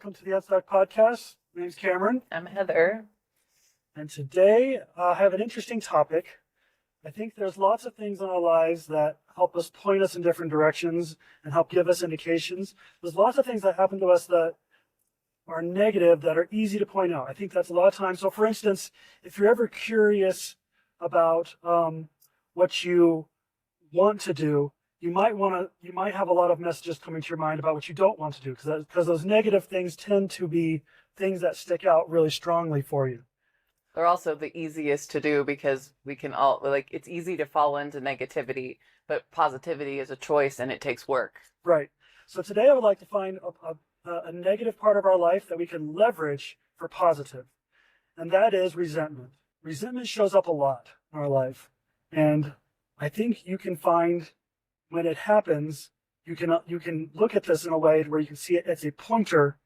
welcome to the Unstuck Podcast. My name's Cameron. I'm Heather. And today I have an interesting topic. I think there's lots of things in our lives that help us point us in different directions and help give us indications. There's lots of things that happen to us that are negative that are easy to point out. I think that's a lot of times. So for instance, if you're ever curious about what you want to do, you might have a lot of messages coming to your mind about what you don't want to do, because those negative things tend to be things that stick out really strongly for you. They're also the easiest to do because we can all, it's easy to fall into negativity, but positivity is a choice and it takes work. Right. So today I would like to find a negative part of our life that we can leverage for positive, and that is resentment. Resentment shows up a lot in our life, and I think you can find when it happens, you can look at this in a way where you can see it as a pointer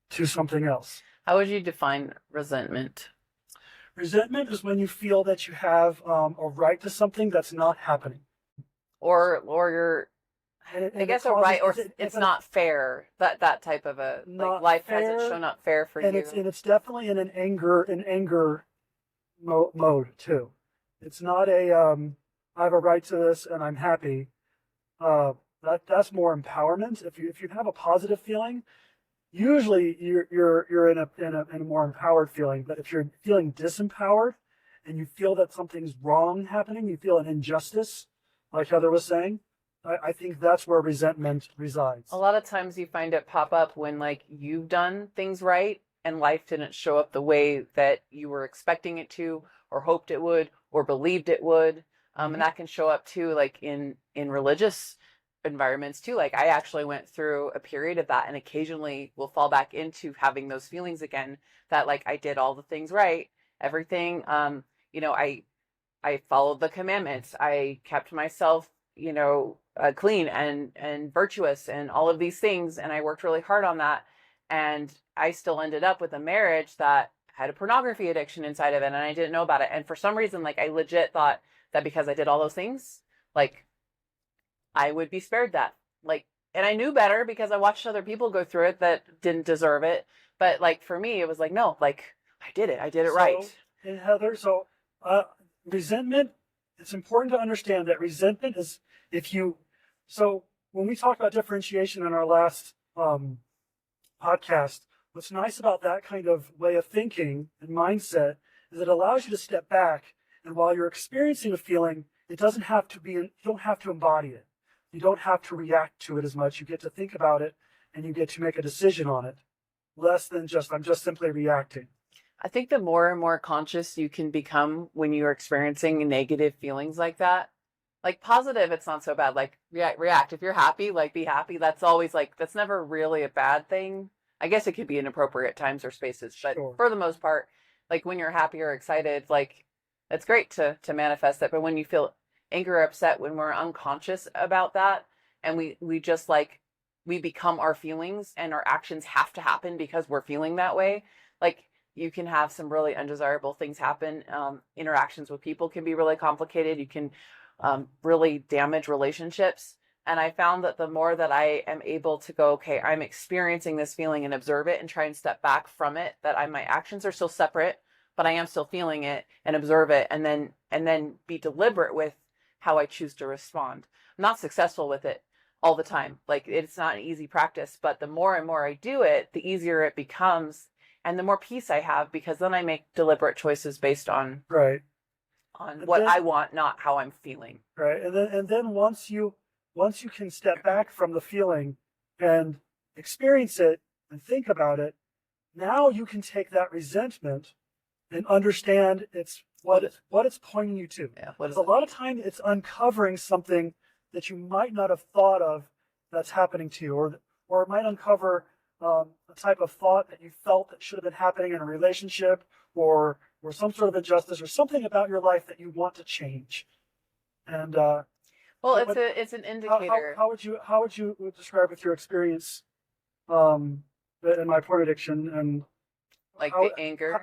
to something else. How would you define resentment? Resentment is when you feel that you have a right to something that's not happening. Or you're, I guess a right, or it's not fair. That type of a, like life hasn't shown up fair for you. And it's definitely in an anger mode too. It's not I have a right to this and I'm happy. That's more empowerment. If you have a positive feeling, usually you're in a more empowered feeling. But if you're feeling disempowered and you feel that something's wrong happening, you feel an injustice, like Heather was saying, I think that's where resentment resides. A lot of times you find it pop up when you've done things right and life didn't show up the way that you were expecting it to, or hoped it would, or believed it would. And that can show up too, in religious environments too. I actually went through a period of that, and occasionally will fall back into having those feelings again that I did all the things right, everything. I followed the commandments. I kept myself, clean and virtuous and all of these things. And I worked really hard on that. And I still ended up with a marriage that had a pornography addiction inside of it. And I didn't know about it. And for some reason, I legit thought that because I did all those things, I would be spared that. And I knew better because I watched other people go through it that didn't deserve it. But for me, it was no, I did it. I did it right. And Heather, resentment, it's important to understand that resentment is so when we talked about differentiation in our last podcast, what's nice about that kind of way of thinking and mindset is it allows you to step back. And while you're experiencing a feeling, it doesn't have to you don't have to embody it. You don't have to react to it as much. You get to think about it and you get to make a decision on it, less than I'm just simply reacting. I think the more and more conscious you can become when you're experiencing negative feelings like that, positive, it's not so bad. React. If you're happy, be happy. That's always that's never really a bad thing. I guess it could be inappropriate at times or spaces, but Sure. For the most part, when you're happy or excited, it's great to manifest it. But when you feel anger or upset, when we're unconscious about that, and we just we become our feelings and our actions have to happen because we're feeling that way, you can have some really undesirable things happen. Interactions with people can be really complicated. You can really damage relationships. And I found that the more that I am able to go, okay, I'm experiencing this feeling and observe it and try and step back from it, that my actions are still separate, but I am still feeling it and observe it, and then be deliberate with how I choose to respond. I'm not successful with it all the time. It's not an easy practice, but the more and more I do it, the easier it becomes, and the more peace I have, because then I make deliberate choices based on what I want, not how I'm feeling. Right. And then once you can step back from the feeling and experience it and think about it, now you can take that resentment and understand what it's pointing you to. Yeah, a lot of time it's uncovering something that you might not have thought of that's happening to you, or it might uncover a type of thought that you felt that should have been happening in a relationship, or some sort of injustice, or something about your life that you want to change. And it's an indicator. How would you describe with your experience in my porn addiction and the anger?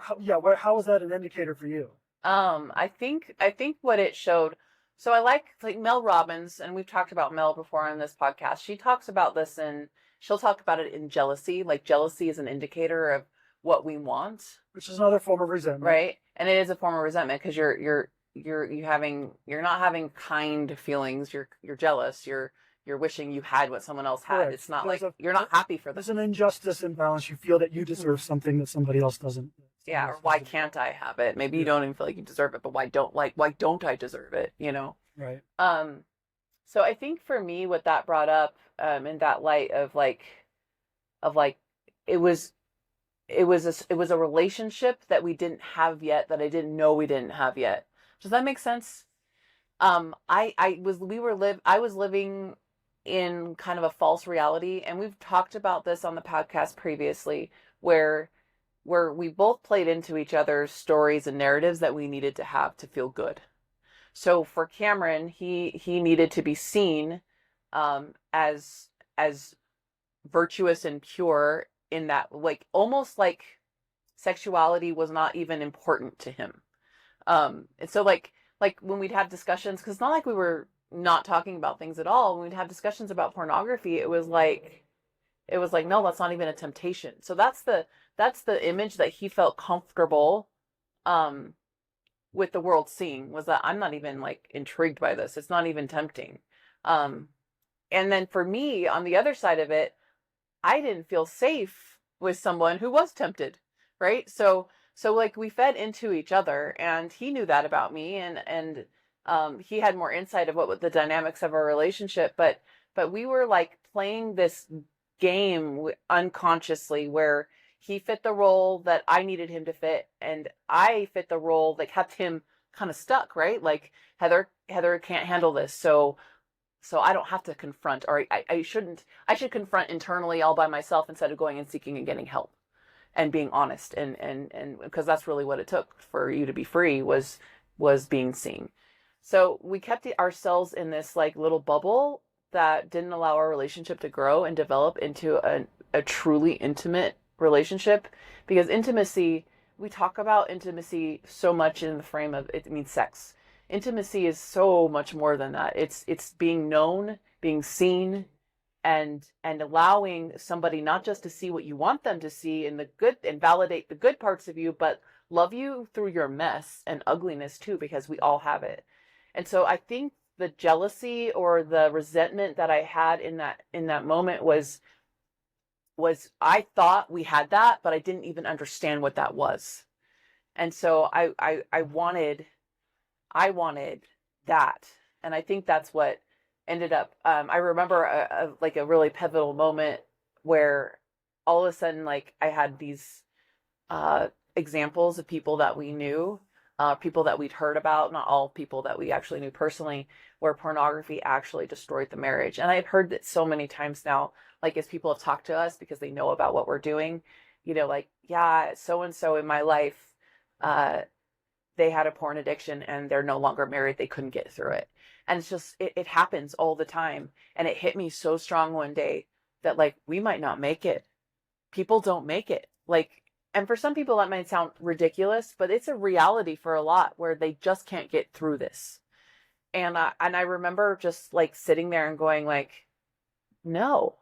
How is that an indicator for you? I think what it showed. So I like Mel Robbins, and we've talked about Mel before on this podcast. She talks about this, and she'll talk about it in jealousy. Like jealousy is an indicator of what we want, which is another form of resentment. right? And it is a form of resentment because you're not having kind feelings. You're jealous. You're wishing you had what someone else had. Correct. It's not you're not happy for them. There's an injustice imbalance. You feel that you deserve something that somebody else doesn't. Yeah, or why can't I have it? Maybe you don't even feel like you deserve it, but why don't I deserve it? You know? Right. So I think for me, what that brought up, in that light of like, it was a relationship that we didn't have yet, that I didn't know we didn't have yet. Does that make sense? I was living in kind of a false reality, and we've talked about this on the podcast previously, where we both played into each other's stories and narratives that we needed to have to feel good. So for Cameron, he needed to be seen as virtuous and pure, in that, like, almost like sexuality was not even important to him. And so like when we'd have discussions, because it's not like we were not talking about things at all. When we'd have discussions about pornography, it was like, no, that's not even a temptation. So that's the image that he felt comfortable with the world seeing, was that I'm not even like intrigued by this. It's not even tempting. And then for me, on the other side of it, I didn't feel safe with someone who was tempted, right? So like we fed into each other, and he knew that about me, and he had more insight of what the dynamics of our relationship, but we were like playing this game unconsciously, where he fit the role that I needed him to fit, and I fit the role that kept him kind of stuck, right? Like Heather can't handle this, so I don't have to confront, or I should confront internally all by myself, instead of going and seeking and getting help and being honest, and because that's really what it took for you to be free, was being seen. So we kept ourselves in this like little bubble that didn't allow our relationship to grow and develop into a truly intimate relationship, because intimacy, we talk about intimacy so much in the frame of it means sex. Intimacy is so much more than that. It's being known, being seen, and allowing somebody not just to see what you want them to see in the good and validate the good parts of you, but love you through your mess and ugliness too, because we all have it. And so I think the jealousy or the resentment that I had in that moment was I thought we had that, but I didn't even understand what that was. And so I wanted that. And I think that's what ended up, I remember a really pivotal moment where all of a sudden, like, I had these examples of people that we knew, people that we'd heard about, not all people that we actually knew personally, where pornography actually destroyed the marriage. And I've heard that so many times now, like, as people have talked to us because they know about what we're doing, you know, like, yeah, so-and-so in my life, they had a porn addiction and they're no longer married. They couldn't get through it. And it's just, it happens all the time. And it hit me so strong one day that, like, we might not make it. People don't make it. Like, and for some people that might sound ridiculous, but it's a reality for a lot, where they just can't get through this. And I remember just like sitting there and going like, no,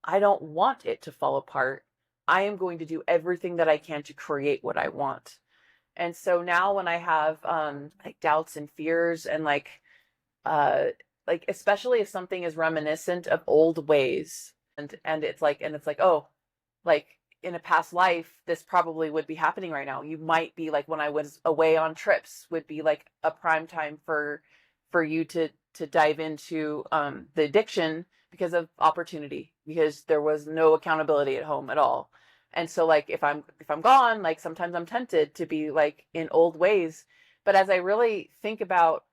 I don't want it to fall apart. I am going to do everything that I can to create what I want. And so now when I have like doubts and fears, and like especially if something is reminiscent of old ways, and it's like, oh, like, in a past life, this probably would be happening right now. You might be like, when I was away on trips, would be like a prime time for you to dive into the addiction, because of opportunity, because there was no accountability at home at all. And so, like, if I'm gone, like, sometimes I'm tempted to be like in old ways. But as I really think about,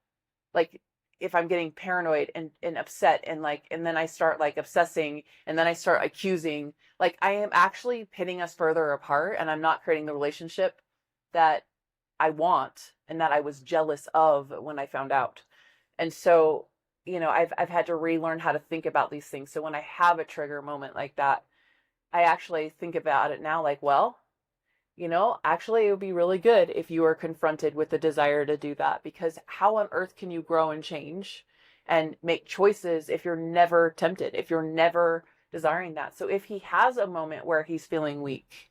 like, if I'm getting paranoid and upset, and like, and then I start like obsessing, and then I start accusing, like, I am actually pitting us further apart, and I'm not creating the relationship that I want and that I was jealous of when I found out. And so, you know, I've had to relearn how to think about these things. So when I have a trigger moment like that, I actually think about it now like, well, you know, actually, it would be really good if you were confronted with the desire to do that, because how on earth can you grow and change and make choices if you're never tempted, if you're never desiring that. So if he has a moment where he's feeling weak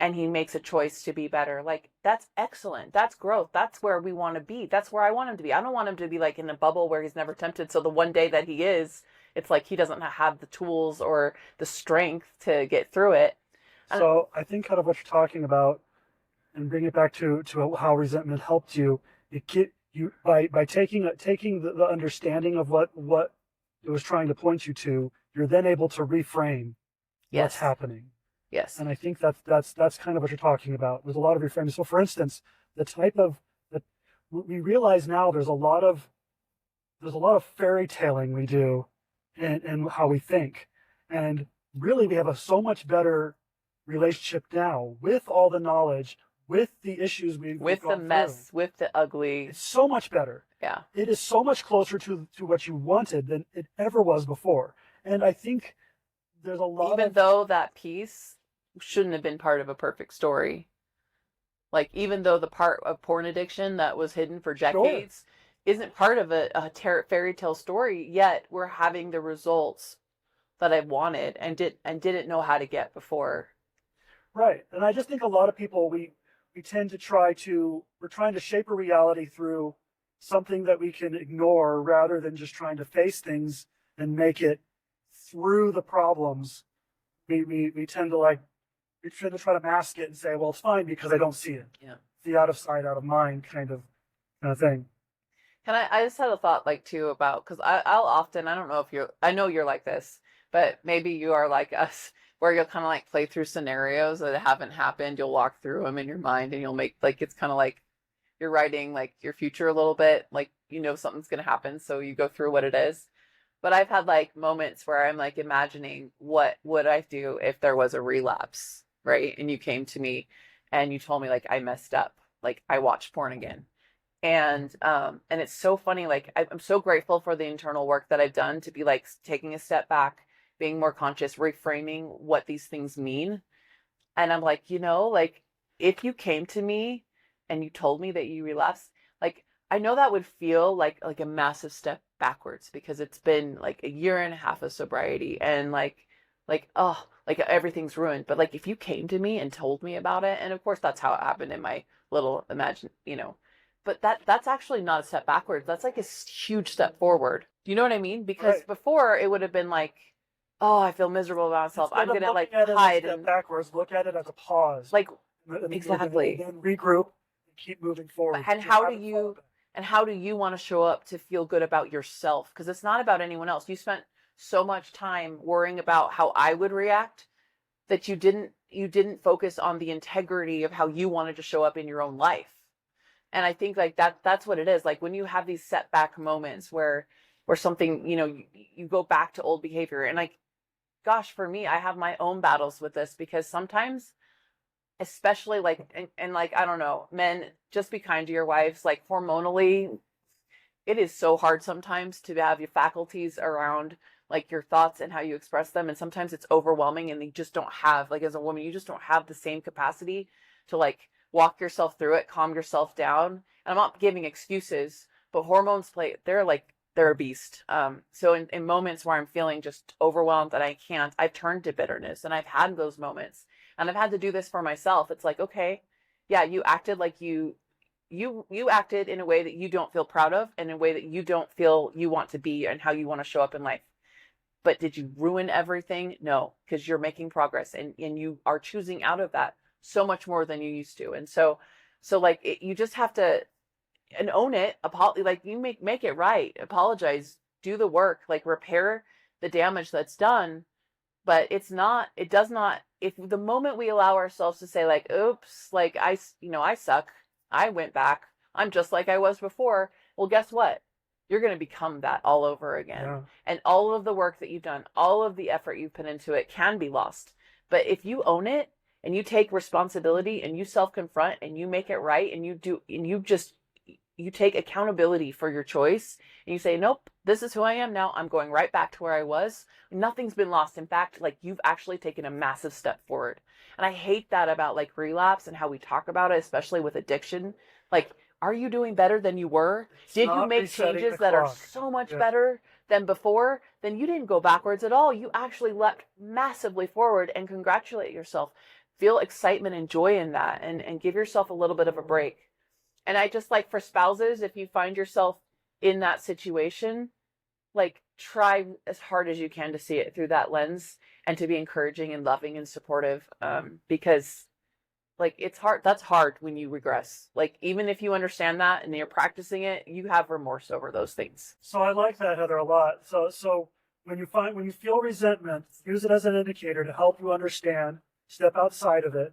and he makes a choice to be better, like, that's excellent. That's growth. That's where we want to be. That's where I want him to be. I don't want him to be like in a bubble where he's never tempted. So the one day that he is, it's like he doesn't have the tools or the strength to get through it. So I think kind of what you're talking about, and bring it back to how resentment helped you. You by taking the understanding of what it was trying to point you to, you're then able to reframe what's Yes. happening. Yes. And I think that's kind of what you're talking about. There's a lot of reframing. So, for instance, the type of that we realize now, there's a lot of fairy tailing we do, and how we think, and really we have a so much better relationship now with all the knowledge, with the issues we've With the gone mess, through. with the ugly. It's so much better. Yeah. It is so much closer to what you wanted than it ever was before. And I think there's a lot Even of though that piece shouldn't have been part of a perfect story. Like, even though the part of porn addiction that was hidden for decades isn't part of a fairy tale story, yet we're having the results that I wanted and didn't know how to get before. right. And I just think a lot of people we tend to we're trying to shape a reality through something that we can ignore rather than just trying to face things and make it through the problems. We tend to try to mask it and say, well, it's fine because I don't see it. Yeah. The out of sight, out of mind kind of thing. I just had a thought, like, too, about, because I'll often, I don't know if I know you're like this, but maybe you are like us, where you'll kind of like play through scenarios that haven't happened. You'll walk through them in your mind and you'll make, like, it's kind of like you're writing like your future a little bit, like, something's going to happen. So you go through what it is. But I've had like moments where I'm like imagining, what would I do if there was a relapse, right? And you came to me and you told me, like, I messed up, like I watched porn again. And it's so funny, like I'm so grateful for the internal work that I've done to be like taking a step back, being more conscious, reframing what these things mean. And I'm like, like, if you came to me and you told me that you relapsed, like, I know that would feel like a massive step backwards, because it's been like a year and a half of sobriety, and oh, like everything's ruined. But like, if you came to me and told me about it, and of course that's how it happened in my little but that's actually not a step backwards. That's like a huge step forward. Do you know what I mean? Because Right. before it would have been like, oh, I feel miserable about myself. Instead I'm of gonna like looking at it as a hide step and backwards, look at it as a pause. like, And exactly. then regroup and keep moving forward. And Just how have do it you fall back. and how do you want to show up to feel good about yourself? Because it's not about anyone else. You spent so much time worrying about how I would react that you didn't focus on the integrity of how you wanted to show up in your own life. And I think like that's what it is. Like, when you have these setback moments where something, you go back to old behavior. And like, gosh, for me, I have my own battles with this, because sometimes, especially like, and like, I don't know, men, just be kind to your wives. Like, hormonally, it is so hard sometimes to have your faculties around like your thoughts and how you express them. And sometimes it's overwhelming, and you just don't have, like, as a woman, you just don't have the same capacity to like walk yourself through it, calm yourself down. And I'm not giving excuses, but hormones they're a beast. So in moments where I'm feeling just overwhelmed that I can't, I've turned to bitterness, and I've had those moments, and I've had to do this for myself. It's like, okay, yeah, you acted like you acted in a way that you don't feel proud of, and in a way that you don't feel you want to be, and how you want to show up in life. But did you ruin everything? No, because you're making progress, and you are choosing out of that so much more than you used to. And so like, you just have to and own it. Like, you make it right. Apologize, do the work, like repair the damage that's done. But it does not, if the moment we allow ourselves to say like, oops, like I suck, I went back, I'm just like I was before. Well, guess what? You're going to become that all over again. Yeah. And all of the work that you've done, all of the effort you've put into it can be lost. But if you own it, and you take responsibility, and you self-confront, and you make it right, and you take accountability for your choice, and you say, nope, this is who I am now. I'm going right back to where I was. Nothing's been lost. In fact, like, you've actually taken a massive step forward. And I hate that about like relapse and how we talk about it, especially with addiction. Like, are you doing better than you were? It's Did you not make resetting changes the that are clock. so much Yeah. better than before? Then you didn't go backwards at all. You actually leapt massively forward, and congratulate yourself. Feel excitement and joy in that, and give yourself a little bit of a break. And I just like for spouses, if you find yourself in that situation, like try as hard as you can to see it through that lens and to be encouraging and loving and supportive, because like it's hard. That's hard when you regress. Like even if you understand that and you're practicing it, you have remorse over those things. So I like that, Heather, a lot. So when you feel resentment, use it as an indicator to help you understand, step outside of it.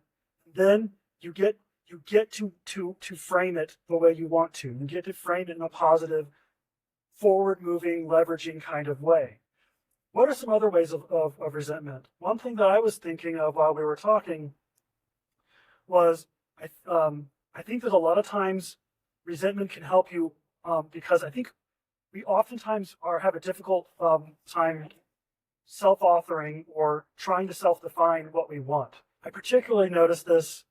Then you get to frame it the way you want to. You get to frame it in a positive, forward moving, leveraging kind of way. What are some other ways of resentment? One thing that I was thinking of while we were talking was I think that a lot of times resentment can help you, because I think we oftentimes have a difficult time self-authoring or trying to self-define what we want. I particularly noticed this,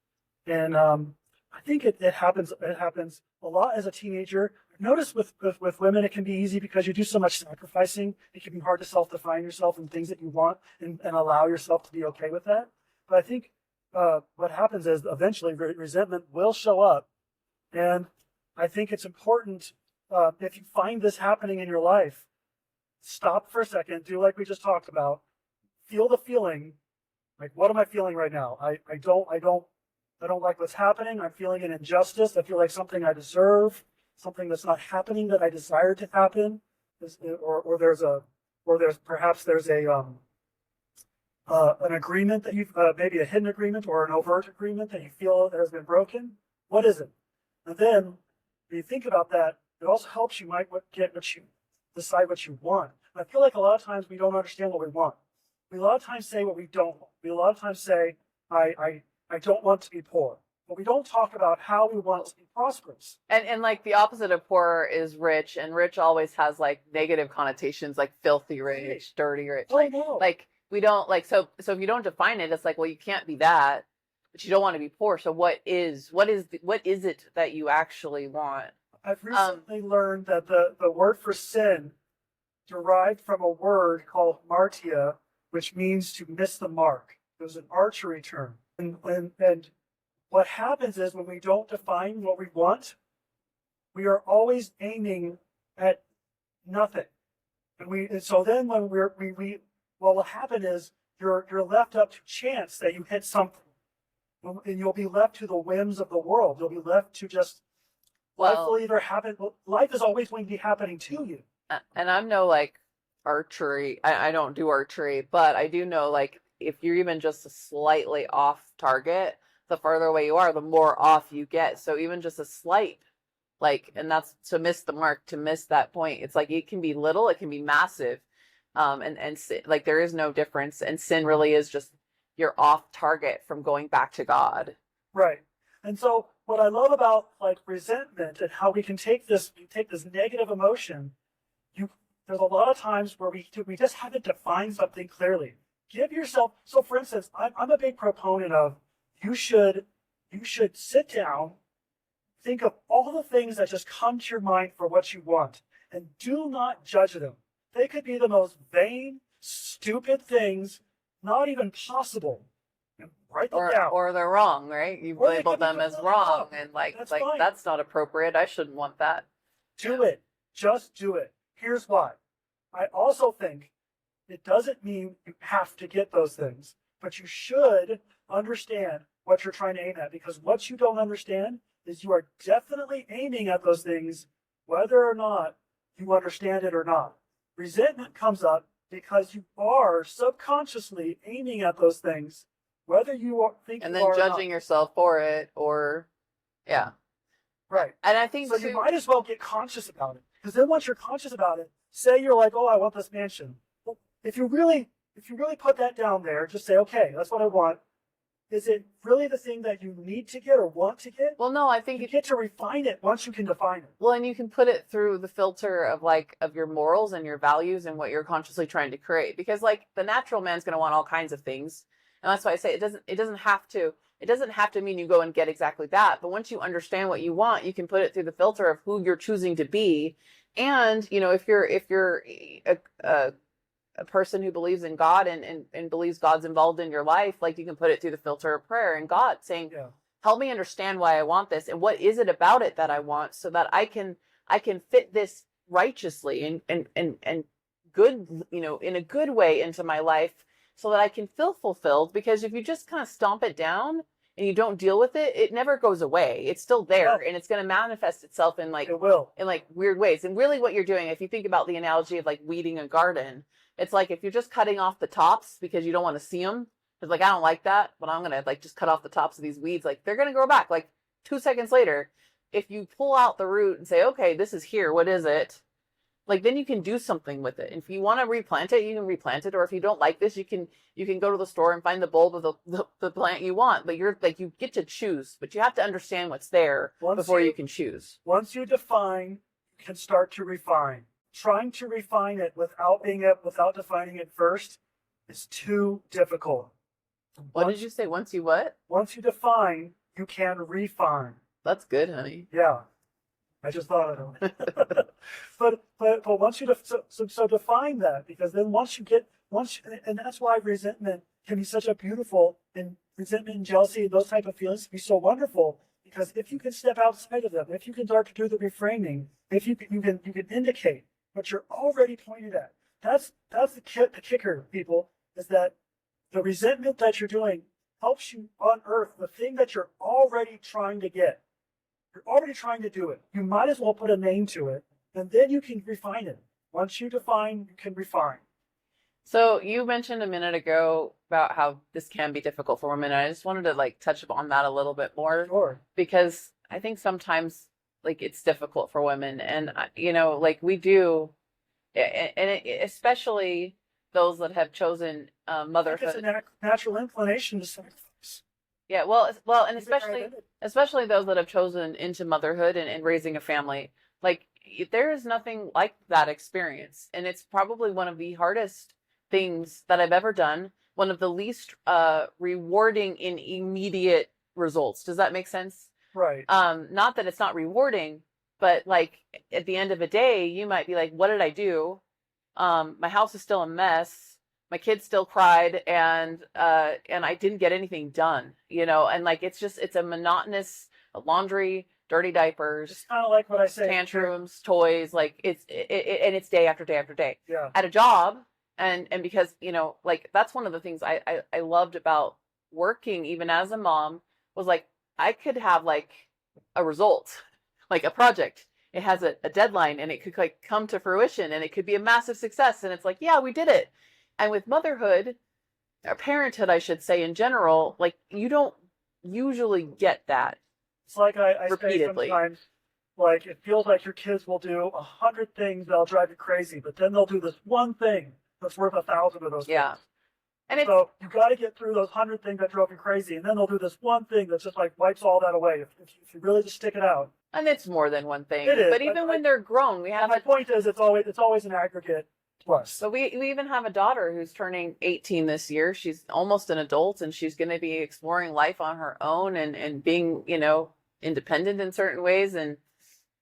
and I think it happens a lot as a teenager. I've noticed with women it can be easy because you do so much sacrificing. It can be hard to self-define yourself and things that you want and allow yourself to be okay with that. But I think what happens is eventually resentment will show up, and I think it's important, if you find this happening in your life, stop for a second, do like we just talked about, feel the feeling, like what am I feeling right now? I don't like what's happening. I'm feeling an injustice. I feel like something I deserve, something that's not happening that I desire to happen, or there's perhaps an agreement that you've maybe a hidden agreement or an overt agreement that you feel has been broken. What is it? And then when you think about that, it also helps you decide what you want. And I feel like a lot of times we don't understand what we want. We a lot of times say what we don't want. We a lot of times say, I don't want to be poor. But we don't talk about how we want to be prosperous. And like the opposite of poor is rich, and rich always has like negative connotations, like filthy rich, dirty rich. Oh, no. Like we don't like so if you don't define it, it's like, well, you can't be that, but you don't want to be poor. So what is it that you actually want? I've recently learned that the word for sin derived from a word called martia, which means to miss the mark. It was an archery term. And what happens is when we don't define what we want, we are always aiming at nothing. And so then when what will happen is you're left up to chance that you hit something. And you'll be left to the whims of the world. You'll be left to just life will either happen. Life is always going to be happening to you. And I'm no like archery. I don't do archery, but I do know like if you're even just slightly off target, the farther away you are, the more off you get. So even just a slight, like, and that's to miss the mark, to miss that point. It's like it can be little, it can be massive, and like there is no difference. And sin really is just you're off target from going back to God. Right. And so what I love about like resentment and how we can take this negative emotion, there's a lot of times where we just haven't defined something clearly. Give yourself, so for instance, I'm a big proponent of you should sit down, think of all the things that just come to your mind for what you want, and do not judge them. They could be the most vain, stupid things, not even possible. And write them down. Or they're wrong, right? You've Or they labeled could be them as completely wrong, wrong. and like That's fine. that's not appropriate. I shouldn't want that. Do it. Just do it. Here's why. I also think it doesn't mean you have to get those things, but you should understand what you're trying to aim at, because what you don't understand is you are definitely aiming at those things, whether or not you understand it or not. Resentment comes up because you are subconsciously aiming at those things, whether you think And you then are judging yourself for it, or yeah. Right. And I think so. too, You might as well get conscious about it, because then once you're conscious about it, say you're like, oh, I want this mansion. Well, if you really put that down there, just say, okay, that's what I want. Is it really the thing that you need to get or want to get? well, no, I think You get to refine it once you can define it. well, and you can put it through the filter of your morals and your values and what you're consciously trying to create. Because like the natural man's going to want all kinds of things, and that's why I say it doesn't it doesn't have to mean you go and get exactly that. But once you understand what you want, you can put it through the filter of who you're choosing to be. And, if you're a person who believes in God and believes God's involved in your life, like you can put it through the filter of prayer and God saying, help me understand why I want this and what is it about it that I want, so that I can fit this righteously and good, in a good way into my life, so that I can feel fulfilled. Because if you just kind of stomp it down and you don't deal with it, it never goes away. It's still there, and it's going to manifest itself in It will. in like weird ways. And really what you're doing, if you think about the analogy of like weeding a garden, it's like if you're just cutting off the tops because you don't want to see them, it's like, I don't like that, but I'm going to like just cut off the tops of these weeds. Like they're going to grow back like 2 seconds later. If you pull out the root and say, okay, this is here, what is it? Like then you can do something with it. And if you want to replant it, you can replant it. Or if you don't like this, you can go to the store and find the bulb of the plant you want. But you're like, you get to choose, but you have to understand what's there before you can choose. Once you define, you can start to refine. Trying to refine it without defining it first is too difficult. What did you say? Once you what? Once you define, you can refine. That's good, honey. Yeah, I just thought of it. but once you so define that, because then and that's why resentment can be such a beautiful, and resentment and jealousy and those type of feelings can be so wonderful, because if you can step outside of them, if you can start to do the reframing, if you can indicate what you're already pointed at. That's the kicker, people, is that the resentment that you're doing helps you unearth the thing that you're already trying to get. You're already trying to do it. You might as well put a name to it, and then you can refine it. Once you define, you can refine. So you mentioned a minute ago about how this can be difficult for women. And I just wanted to like touch on that a little bit more. Sure. Because I think sometimes like it's difficult for women, and like we do, and especially those that have chosen motherhood. It's a natural inclination to sacrifice. Yeah, and especially those that have chosen into motherhood and raising a family. Like there is nothing like that experience, and it's probably one of the hardest things that I've ever done. One of the least rewarding in immediate results. Does that make sense? Right. Not that it's not rewarding, but like at the end of a day, you might be like, what did I do? My house is still a mess. My kids still cried, and I didn't get anything done, and like, it's a monotonous laundry, dirty diapers. It's kind of like what I say. Tantrums, toys, like and it's day after day after day. Yeah. At a job. And because, like that's one of the things I loved about working even as a mom was like, I could have like a result, like a project. It has a deadline, and it could like come to fruition, and it could be a massive success. And it's like, yeah, we did it. And with motherhood, or parenthood, I should say in general, like you don't usually get that. It's like I repeatedly. say sometimes, like it feels like your kids will do 100 things that'll drive you crazy, but then they'll do this one thing that's worth 1,000 of those things. And so you got to get through those 100 things that drove you crazy, and then they'll do this one thing that just like wipes all that away. If you really just stick it out. And it's more than one thing. It is, but even when they're grown, we have. My point is, it's always an aggregate plus. So we even have a daughter who's turning 18 this year. She's almost an adult, and she's going to be exploring life on her own and being, independent in certain ways and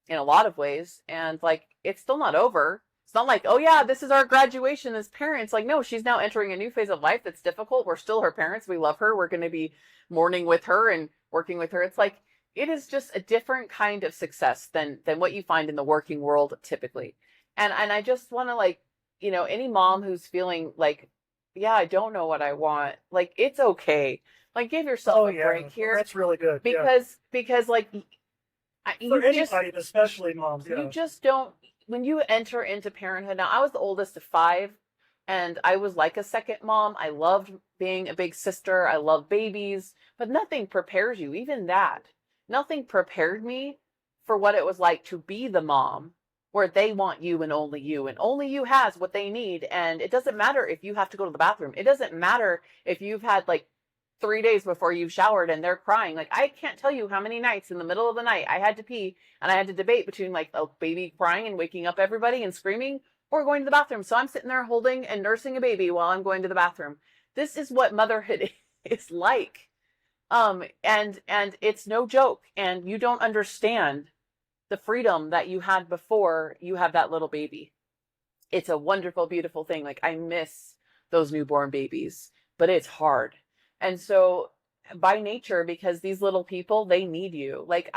in a lot of ways. And like, it's still not over. It's not like, oh yeah, this is our graduation as parents. Like, no, she's now entering a new phase of life that's difficult. We're still her parents. We love her. We're going to be mourning with her and working with her. It's like, it is just a different kind of success than what you find in the working world typically. And I just want to like, any mom who's feeling like, yeah, I don't know what I want. Like, it's okay. Like, give yourself a break here. That's really good. Because like, for anybody, especially moms, you just don't. When you enter into parenthood, now I was the oldest of 5, and I was like a second mom. I loved being a big sister. I love babies, but nothing prepares you. Even that, nothing prepared me for what it was like to be the mom where they want you and only you has what they need. And it doesn't matter if you have to go to the bathroom. It doesn't matter if you've had like 3 days before you've showered and they're crying. Like, I can't tell you how many nights in the middle of the night I had to pee, and I had to debate between like a baby crying and waking up everybody and screaming, or going to the bathroom. So I'm sitting there holding and nursing a baby while I'm going to the bathroom. This is what motherhood is like. And it's no joke, and you don't understand the freedom that you had before you have that little baby. It's a wonderful, beautiful thing. Like, I miss those newborn babies, but it's hard. And so by nature, because these little people, they need you. Like,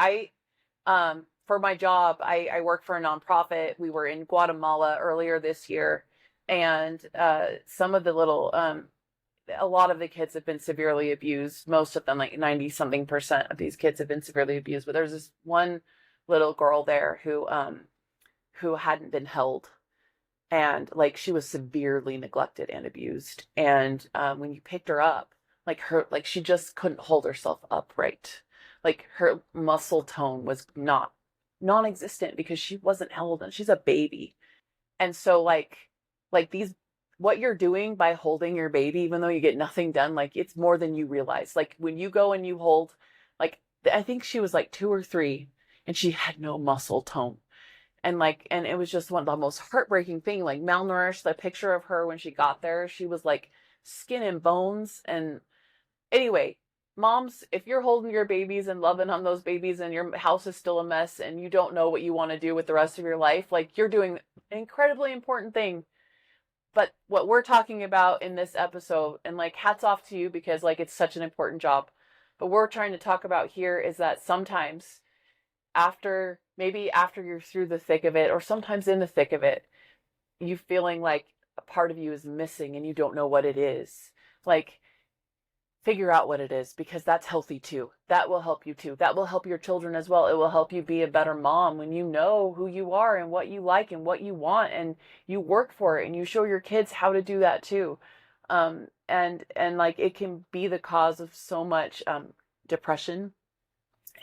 for my job, I work for a nonprofit. We were in Guatemala earlier this year, and some of the little, a lot of the kids have been severely abused. Most of them, like 90 something percent of these kids have been severely abused. But there's this one little girl there who hadn't been held, and like she was severely neglected and abused. And when you picked her up, like she just couldn't hold herself upright. Like her muscle tone was non-existent because she wasn't held, and she's a baby. And so like these, what you're doing by holding your baby, even though you get nothing done, like it's more than you realize. Like when you go and you hold, like I think she was like 2 or 3, and she had no muscle tone. And it was just one of the most heartbreaking thing, like malnourished. The picture of her when she got there, she was like skin and bones. And anyway, moms, if you're holding your babies and loving on those babies and your house is still a mess and you don't know what you want to do with the rest of your life, like you're doing an incredibly important thing. But what we're talking about in this episode, and like hats off to you because like it's such an important job, but what we're trying to talk about here is that sometimes maybe after you're through the thick of it, or sometimes in the thick of it, you feeling like a part of you is missing and you don't know what it is. Like, figure out what it is, because that's healthy too. That will help you too. That will help your children as well. It will help you be a better mom when you know who you are and what you like and what you want, and you work for it, and you show your kids how to do that too. And like it can be the cause of so much depression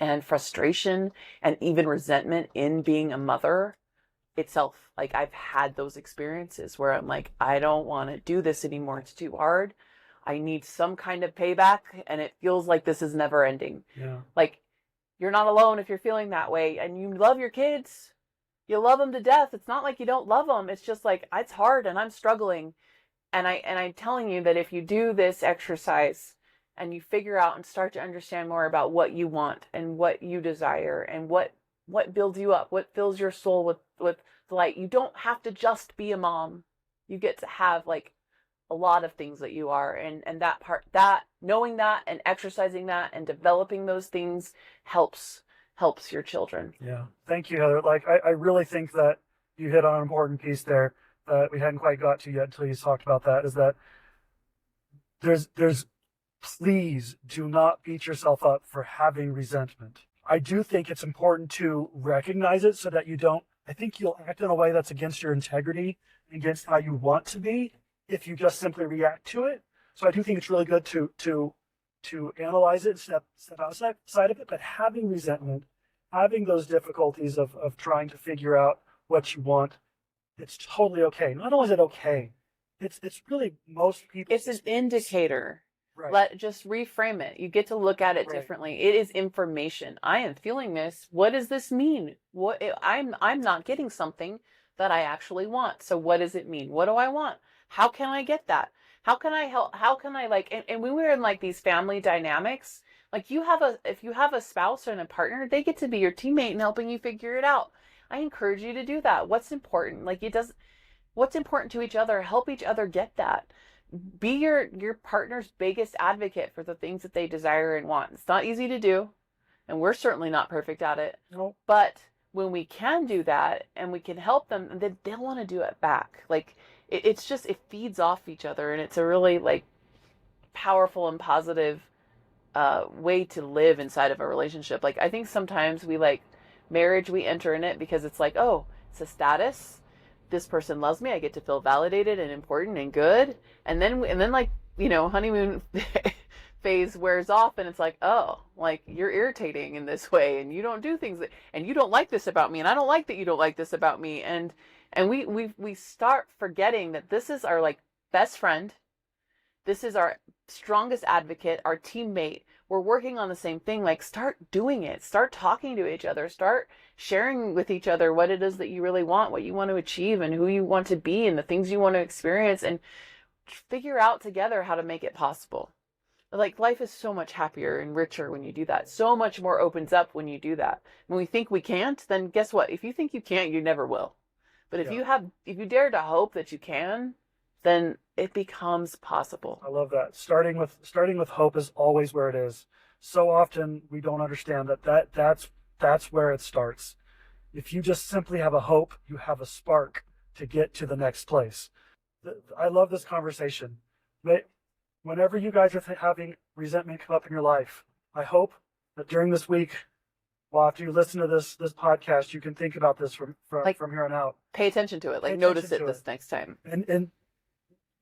and frustration and even resentment in being a mother itself. Like I've had those experiences where I'm like, I don't want to do this anymore. It's too hard. I need some kind of payback, and it feels like this is never ending. Yeah. Like, you're not alone if you're feeling that way, and you love your kids. You love them to death. It's not like you don't love them. It's just like, it's hard and I'm struggling. And I'm telling you that if you do this exercise and you figure out and start to understand more about what you want and what you desire and what builds you up, what fills your soul with delight, you don't have to just be a mom. You get to have like a lot of things that you are, and that knowing that and exercising that and developing those things helps your children. Yeah. Thank you, Heather. Like I really think that you hit on an important piece there that we hadn't quite got to yet until you talked about that, is that there's please do not beat yourself up for having resentment. I do think it's important to recognize it so that you don't, I think you'll act in a way that's against your integrity, against how you want to be, if you just simply react to it. So I do think it's really good to analyze it, step outside of it, but having resentment, having those difficulties of trying to figure out what you want, it's totally okay. Not only is it okay, it's really most people. It's an indicator. Right. Just reframe it. You get to look at it differently. It is information. I am feeling this. What does this mean? I'm not getting something that I actually want. So what does it mean? What do I want? How can I get that? How can I help? How can I and when we're in like these family dynamics, like if you have a spouse and a partner, they get to be your teammate and helping you figure it out. I encourage you to do that. What's important? What's important to each other? Help each other get that. Be your partner's biggest advocate for the things that they desire and want. It's not easy to do, and we're certainly not perfect at it. No. But when we can do that and we can help them, then they'll want to do it back. Like it feeds off each other, and it's a really like powerful and positive way to live inside of a relationship. Like I think sometimes marriage, we enter in it because it's like, oh, it's a status. This person loves me. I get to feel validated and important and good. And then like, honeymoon phase wears off, and it's like, oh, like you're irritating in this way, and you don't do things and you don't like this about me, and I don't like that you don't like this about me. And we start forgetting that this is our like best friend. This is our strongest advocate, our teammate. We're working on the same thing. Like, start doing it. Start talking to each other. Start sharing with each other what it is that you really want, what you want to achieve, and who you want to be, and the things you want to experience, and figure out together how to make it possible. Like life is so much happier and richer when you do that. So much more opens up when you do that. When we think we can't, then guess what? If you think you can't, you never will. But Yeah. if you dare to hope that you can, then it becomes possible. I love that. Starting with hope is always where it is. So often we don't understand that's where it starts. If you just simply have a hope, you have a spark to get to the next place. I love this conversation. Whenever you guys are having resentment come up in your life, I hope that during this week, well, after you listen to this podcast, you can think about this from here on out. Pay attention to it. Like Pay notice attention it to this next time. And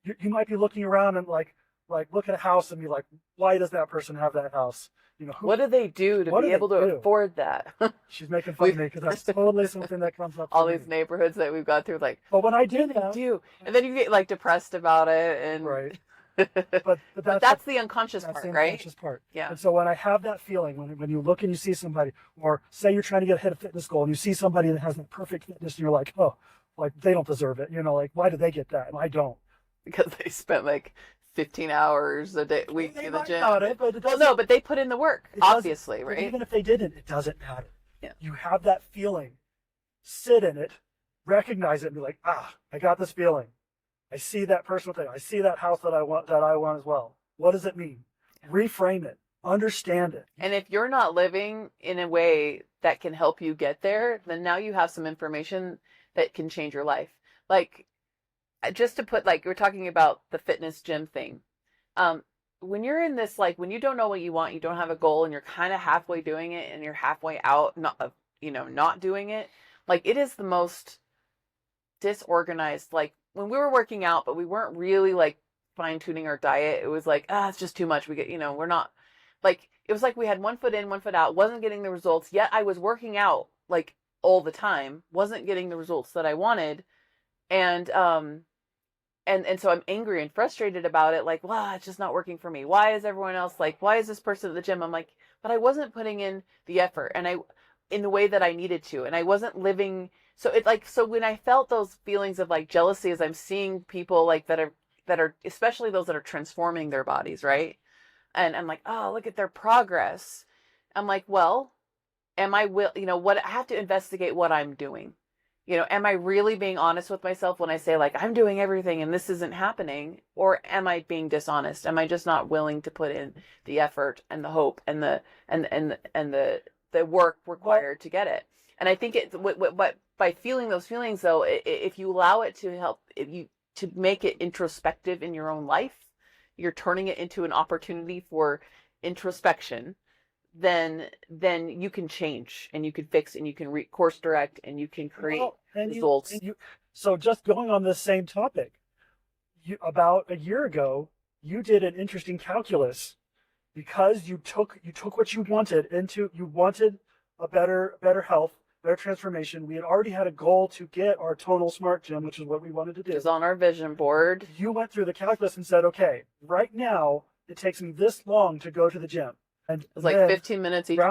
you might be looking around and like look at a house and be like, why does that person have that house? You know, What do they do to be able to afford that? She's making fun of me because that's totally something that comes up. All these neighborhoods that we've got through, like, but when I do what that, do they do? And then you get like depressed about it, and right. but that's the unconscious that's part, the right? unconscious part. Yeah. And so when I have that feeling, when you look and you see somebody, or say you're trying to hit a fitness goal and you see somebody that has that perfect fitness, and you're like, oh, like they don't deserve it. You know, like why do they get that and I don't? Because they spent like 15 hours a week in the gym. But no, but they put in the work, obviously, right? Even if they didn't, it doesn't matter. Yeah. You have that feeling, sit in it, recognize it, and be like, I got this feeling. I see that personal thing. I see that house that I want as well. What does it mean? Reframe it. Understand it. And if you're not living in a way that can help you get there, then now you have some information that can change your life. Like, just to put, like, we're talking about the fitness gym thing. When you're in this, like, when you don't know what you want, you don't have a goal, and you're kind of halfway doing it, and you're halfway out, not doing it. Like, it is the most disorganized. Like, when we were working out, but we weren't really like fine tuning our diet. It was like, it's just too much. We get, we're not like, it was like we had one foot in, one foot out, wasn't getting the results. Yet I was working out like all the time, wasn't getting the results that I wanted. And so I'm angry and frustrated about it. Like, wow, it's just not working for me. Why is everyone else like, why is this person at the gym? I'm like, but I wasn't putting in the effort in the way that I needed to. And I wasn't living. So when I felt those feelings of like jealousy, as I'm seeing people like that are, especially those that are transforming their bodies, right? And I'm like, oh, look at their progress. I'm like, well, am I what I have to investigate what I'm doing. Am I really being honest with myself when I say like I'm doing everything and this isn't happening? Or am I being dishonest? Am I just not willing to put in the effort and the hope and the work required to get it? And I think what by feeling those feelings, though, if you allow it to help, to make it introspective in your own life, you're turning it into an opportunity for introspection. Then you can change and you can fix and you can course direct and you can create results. So just going on this same topic, about a year ago, you did an interesting calculus because you took what you wanted a better health, better transformation. We had already had a goal to get our tonal smart gym, which is what we wanted to do. It was on our vision board. You went through the calculus and said, okay, right now it takes me this long to go to the gym. And it was like 15 minutes each way.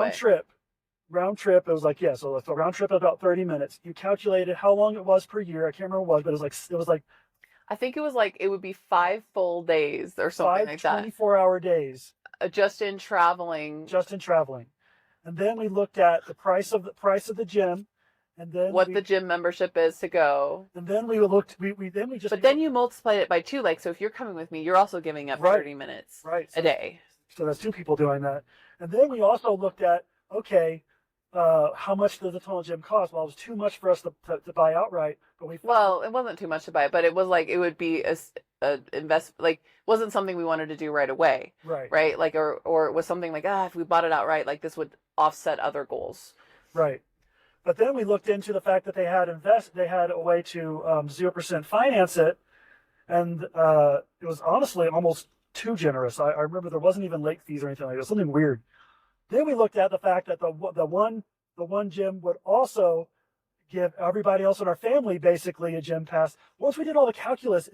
Round trip, it was like, so round trip about 30 minutes. You calculated how long it was per year. I can't remember what it was, but it was like I think it was like, it would be 5 full days or something like that. 24-hour days. Just in traveling. And then we looked at the price of the gym, and then the gym membership is to go. And then we looked. But then you multiplied it by 2. Like, so if you're coming with me, you're also giving up 30 minutes a day. So that's 2 people doing that. And then we also looked at, okay, how much does the tonal gym cost? Well, it was too much for us to buy outright. But it wasn't too much to buy, but it was like, it would be a invest, like, wasn't something we wanted to do right away. Right. Like, or it was something like, if we bought it outright, like this would offset other goals. Right. But then we looked into the fact that they had a way to 0% finance it, and it was honestly almost too generous. I remember there wasn't even late fees or anything like that. It was something weird. Then we looked at the fact that the one gym would also give everybody else in our family basically a gym pass. Once we did all the calculus,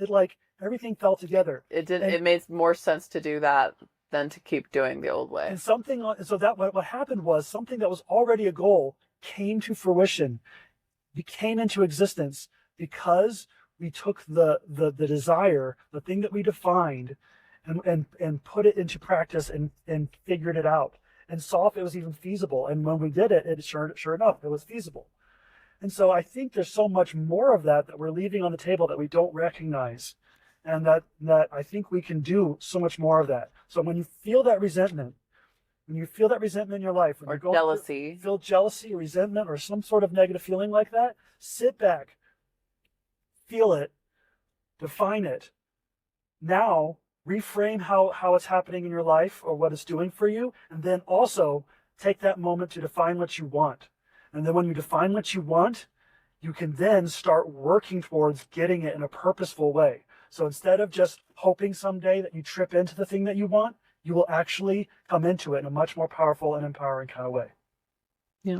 everything fell together. It made more sense to do that than to keep doing the old way. And what happened was something that was already a goal came to fruition, came into existence because we took the desire, the thing that we defined, and put it into practice and figured it out and saw if it was even feasible. And when we did it, sure enough, it was feasible. And so I think there's so much more of that we're leaving on the table that we don't recognize. And that I think we can do so much more of that. So when you feel that resentment, in your life, when Or you go jealousy. feel jealousy, resentment, or some sort of negative feeling like that, sit back, feel it, define it. Now, reframe how it's happening in your life or what it's doing for you, and then also take that moment to define what you want. And then when you define what you want, you can then start working towards getting it in a purposeful way. So instead of just hoping someday that you trip into the thing that you want, you will actually come into it in a much more powerful and empowering kind of way. Yeah.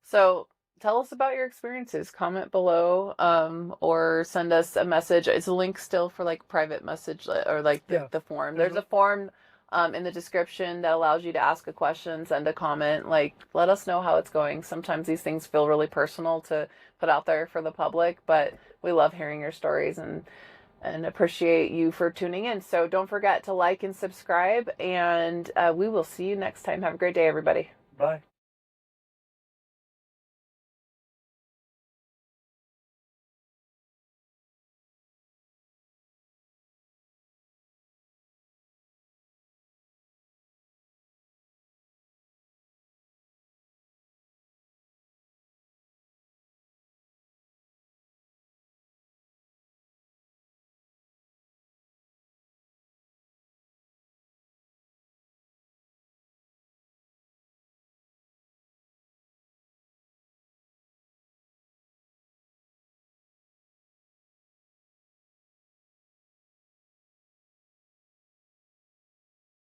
So tell us about your experiences. Comment below, or send us a message. Is a link still for like private message or like the form? There's a form in the description that allows you to ask a question, send a comment. Like, let us know how it's going. Sometimes these things feel really personal to put out there for the public, but we love hearing your stories and appreciate you for tuning in. So don't forget to like and subscribe, and we will see you next time. Have a great day, everybody. Bye.